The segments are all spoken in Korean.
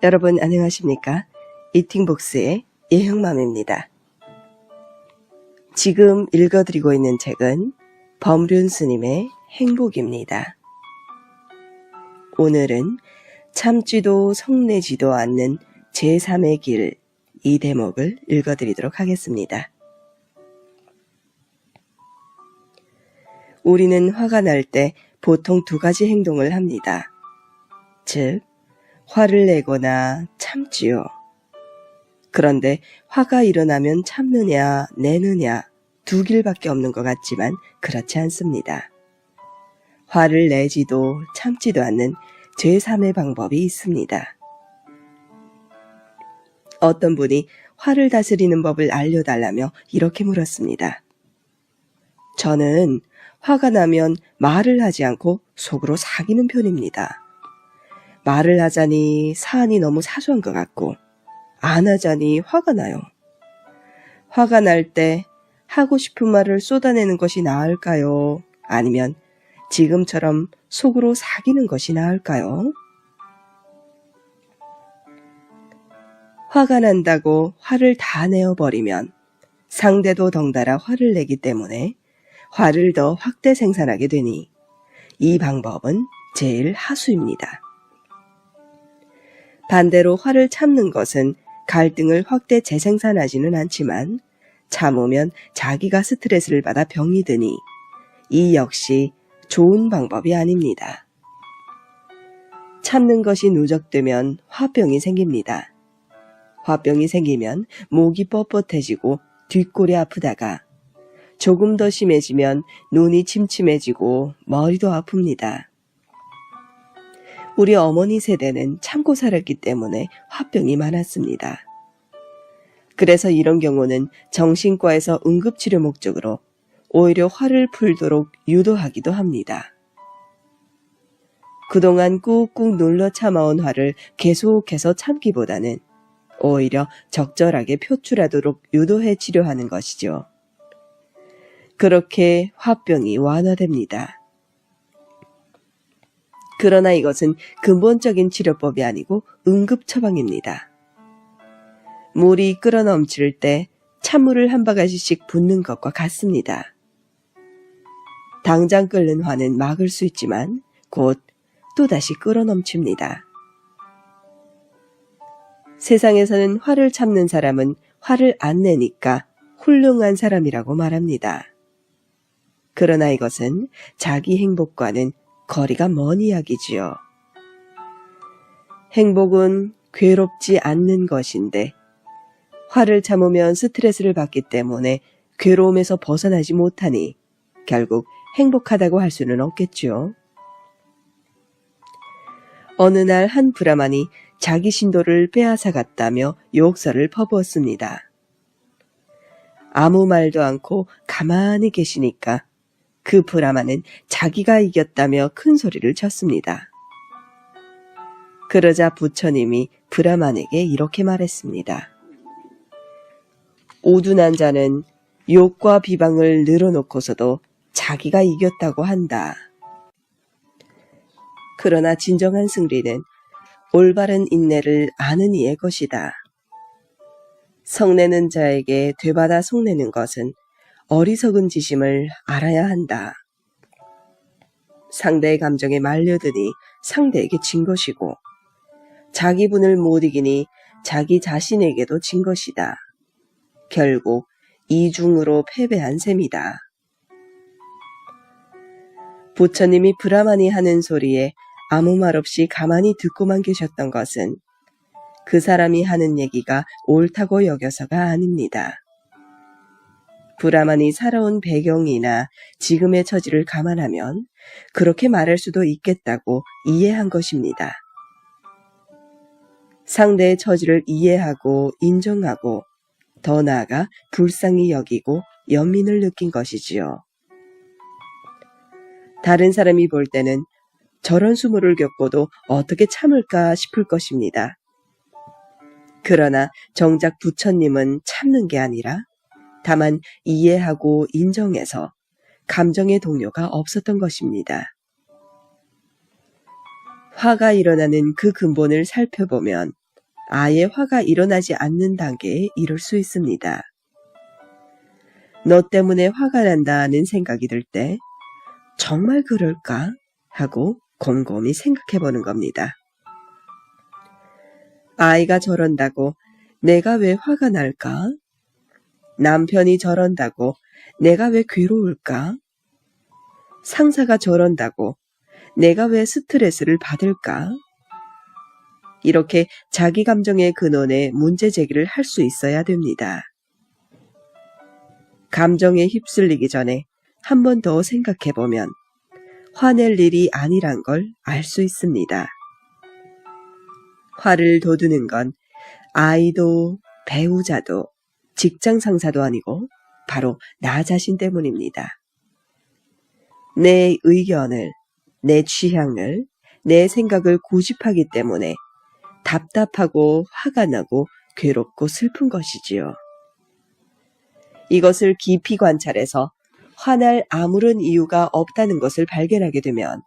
여러분 안녕하십니까? 이팅복스의 예형맘입니다. 지금 읽어드리고 있는 책은 범륜 스님의 행복입니다. 오늘은 참지도 성내지도 않는 제3의 길, 이 대목을 읽어드리도록 하겠습니다. 우리는 화가 날 때 보통 두 가지 행동을 합니다. 즉, 화를 내거나 참지요. 그런데 화가 일어나면 참느냐 내느냐 두 길밖에 없는 것 같지만 그렇지 않습니다. 화를 내지도 참지도 않는 제3의 방법이 있습니다. 어떤 분이 화를 다스리는 법을 알려달라며 이렇게 물었습니다. 저는 화가 나면 말을 하지 않고 속으로 사귀는 편입니다. 말을 하자니 사안이 너무 사소한 것 같고 안 하자니 화가 나요. 화가 날 때 하고 싶은 말을 쏟아내는 것이 나을까요? 아니면 지금처럼 속으로 사귀는 것이 나을까요? 화가 난다고 화를 다 내어버리면 상대도 덩달아 화를 내기 때문에 화를 더 확대 생산하게 되니 이 방법은 제일 하수입니다. 반대로 화를 참는 것은 갈등을 확대 재생산하지는 않지만 참으면 자기가 스트레스를 받아 병이 드니 이 역시 좋은 방법이 아닙니다. 참는 것이 누적되면 화병이 생깁니다. 화병이 생기면 목이 뻣뻣해지고 뒷골이 아프다가 조금 더 심해지면 눈이 침침해지고 머리도 아픕니다. 우리 어머니 세대는 참고 살았기 때문에 화병이 많았습니다. 그래서 이런 경우는 정신과에서 응급치료 목적으로 오히려 화를 풀도록 유도하기도 합니다. 그동안 꾹꾹 눌러 참아온 화를 계속해서 참기보다는 오히려 적절하게 표출하도록 유도해 치료하는 것이죠. 그렇게 화병이 완화됩니다. 그러나 이것은 근본적인 치료법이 아니고 응급처방입니다. 물이 끓어넘칠 때 찬물을 한 바가지씩 붓는 것과 같습니다. 당장 끓는 화는 막을 수 있지만 곧 또다시 끓어넘칩니다. 세상에서는 화를 참는 사람은 화를 안 내니까 훌륭한 사람이라고 말합니다. 그러나 이것은 자기 행복과는 거리가 먼 이야기지요. 행복은 괴롭지 않는 것인데 화를 참으면 스트레스를 받기 때문에 괴로움에서 벗어나지 못하니 결국 행복하다고 할 수는 없겠죠. 어느 날 한 브라만이 자기 신도를 빼앗아갔다며 욕설을 퍼부었습니다. 아무 말도 않고 가만히 계시니까 그 브라만은 자기가 이겼다며 큰 소리를 쳤습니다. 그러자 부처님이 브라만에게 이렇게 말했습니다. 오둔한 자는 욕과 비방을 늘어놓고서도 자기가 이겼다고 한다. 그러나 진정한 승리는 올바른 인내를 아는 이의 것이다. 성내는 자에게 되받아 속내는 것은 어리석은 지심을 알아야 한다. 상대의 감정에 말려드니 상대에게 진 것이고 자기 분을 못 이기니 자기 자신에게도 진 것이다. 결국 이중으로 패배한 셈이다. 부처님이 브라만이 하는 소리에 아무 말 없이 가만히 듣고만 계셨던 것은 그 사람이 하는 얘기가 옳다고 여겨서가 아닙니다. 브라만이 살아온 배경이나 지금의 처지를 감안하면 그렇게 말할 수도 있겠다고 이해한 것입니다. 상대의 처지를 이해하고 인정하고 더 나아가 불쌍히 여기고 연민을 느낀 것이지요. 다른 사람이 볼 때는 저런 수모를 겪고도 어떻게 참을까 싶을 것입니다. 그러나 정작 부처님은 참는 게 아니라 다만 이해하고 인정해서 감정의 동요가 없었던 것입니다. 화가 일어나는 그 근본을 살펴보면 아예 화가 일어나지 않는 단계에 이를 수 있습니다. 너 때문에 화가 난다는 생각이 들 때 정말 그럴까? 하고 곰곰이 생각해 보는 겁니다. 아이가 저런다고 내가 왜 화가 날까? 남편이 저런다고 내가 왜 괴로울까? 상사가 저런다고 내가 왜 스트레스를 받을까? 이렇게 자기 감정의 근원에 문제 제기를 할 수 있어야 됩니다. 감정에 휩쓸리기 전에 한 번 더 생각해 보면 화낼 일이 아니란 걸 알 수 있습니다. 화를 돋우는 건 아이도 배우자도 직장 상사도 아니고 바로 나 자신 때문입니다. 내 의견을, 내 취향을, 내 생각을 고집하기 때문에 답답하고 화가 나고 괴롭고 슬픈 것이지요. 이것을 깊이 관찰해서 화날 아무런 이유가 없다는 것을 발견하게 되면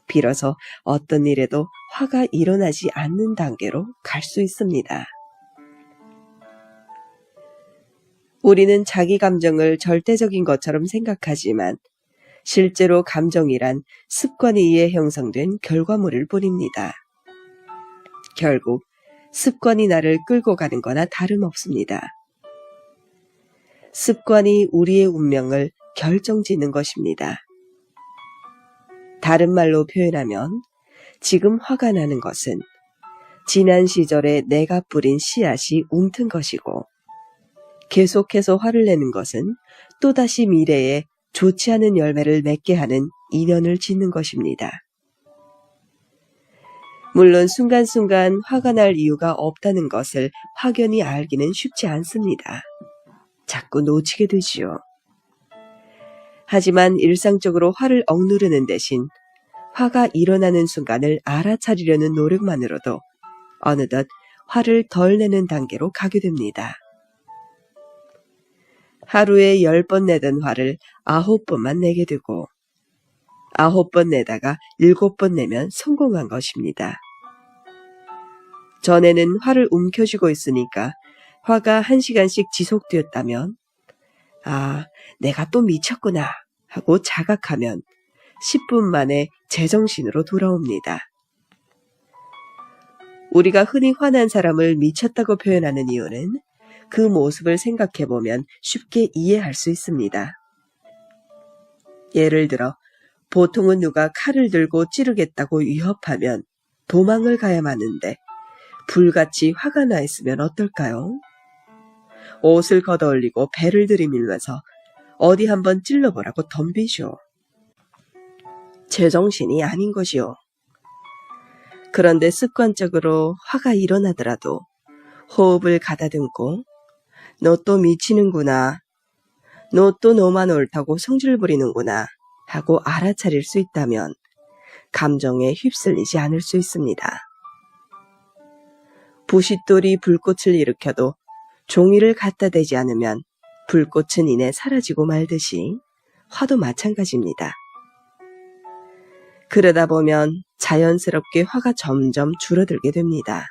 비로소 어떤 일에도 화가 일어나지 않는 단계로 갈 수 있습니다. 우리는 자기 감정을 절대적인 것처럼 생각하지만 실제로 감정이란 습관에 의해 형성된 결과물일 뿐입니다. 결국 습관이 나를 끌고 가는 거나 다름없습니다. 습관이 우리의 운명을 결정짓는 것입니다. 다른 말로 표현하면 지금 화가 나는 것은 지난 시절에 내가 뿌린 씨앗이 움튼 것이고 계속해서 화를 내는 것은 또다시 미래에 좋지 않은 열매를 맺게 하는 인연을 짓는 것입니다. 물론 순간순간 화가 날 이유가 없다는 것을 확연히 알기는 쉽지 않습니다. 자꾸 놓치게 되지요. 하지만 일상적으로 화를 억누르는 대신 화가 일어나는 순간을 알아차리려는 노력만으로도 어느덧 화를 덜 내는 단계로 가게 됩니다. 하루에 10번 내던 화를 9번만 내게 되고 9번 내다가 7번 내면 성공한 것입니다. 전에는 화를 움켜쥐고 있으니까 화가 1시간씩 지속되었다면 아, 내가 또 미쳤구나 하고 자각하면 10분 만에 제정신으로 돌아옵니다. 우리가 흔히 화난 사람을 미쳤다고 표현하는 이유는 그 모습을 생각해보면 쉽게 이해할 수 있습니다. 예를 들어 보통은 누가 칼을 들고 찌르겠다고 위협하면 도망을 가야 하는데 불같이 화가 나 있으면 어떨까요? 옷을 걷어올리고 배를 들이밀면서 어디 한번 찔러보라고 덤비죠. 제정신이 아닌 것이요. 그런데 습관적으로 화가 일어나더라도 호흡을 가다듬고 너 또 미치는구나. 너 또 너만 옳다고 성질 부리는구나 하고 알아차릴 수 있다면 감정에 휩쓸리지 않을 수 있습니다. 부싯돌이 불꽃을 일으켜도 종이를 갖다 대지 않으면 불꽃은 이내 사라지고 말듯이 화도 마찬가지입니다. 그러다 보면 자연스럽게 화가 점점 줄어들게 됩니다.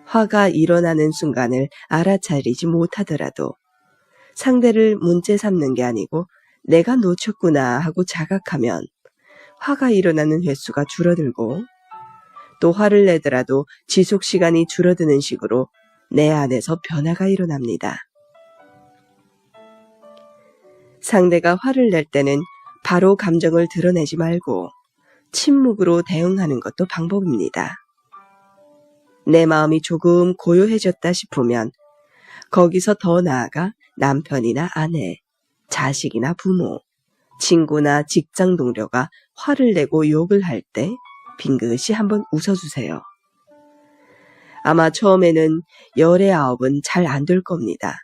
화가 일어나는 순간을 알아차리지 못하더라도 상대를 문제 삼는 게 아니고 내가 놓쳤구나 하고 자각하면 화가 일어나는 횟수가 줄어들고 또 화를 내더라도 지속 시간이 줄어드는 식으로 내 안에서 변화가 일어납니다. 상대가 화를 낼 때는 바로 감정을 드러내지 말고 침묵으로 대응하는 것도 방법입니다. 내 마음이 조금 고요해졌다 싶으면 거기서 더 나아가 남편이나 아내, 자식이나 부모, 친구나 직장 동료가 화를 내고 욕을 할 때 빙긋이 한번 웃어주세요. 아마 처음에는 열의 9은 잘 안 될 겁니다.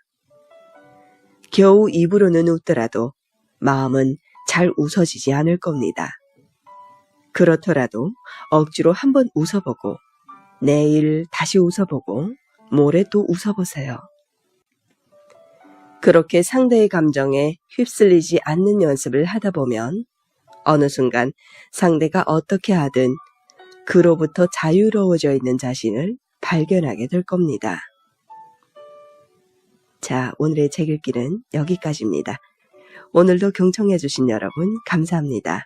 겨우 입으로는 웃더라도 마음은 잘 웃어지지 않을 겁니다. 그렇더라도 억지로 한번 웃어보고 내일 다시 웃어보고 모레 또 웃어보세요. 그렇게 상대의 감정에 휩쓸리지 않는 연습을 하다 보면 어느 순간 상대가 어떻게 하든 그로부터 자유로워져 있는 자신을 발견하게 될 겁니다. 자, 오늘의 책 읽기는 여기까지입니다. 오늘도 경청해 주신 여러분 감사합니다.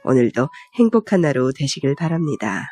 오늘도 행복한 하루 되시길 바랍니다.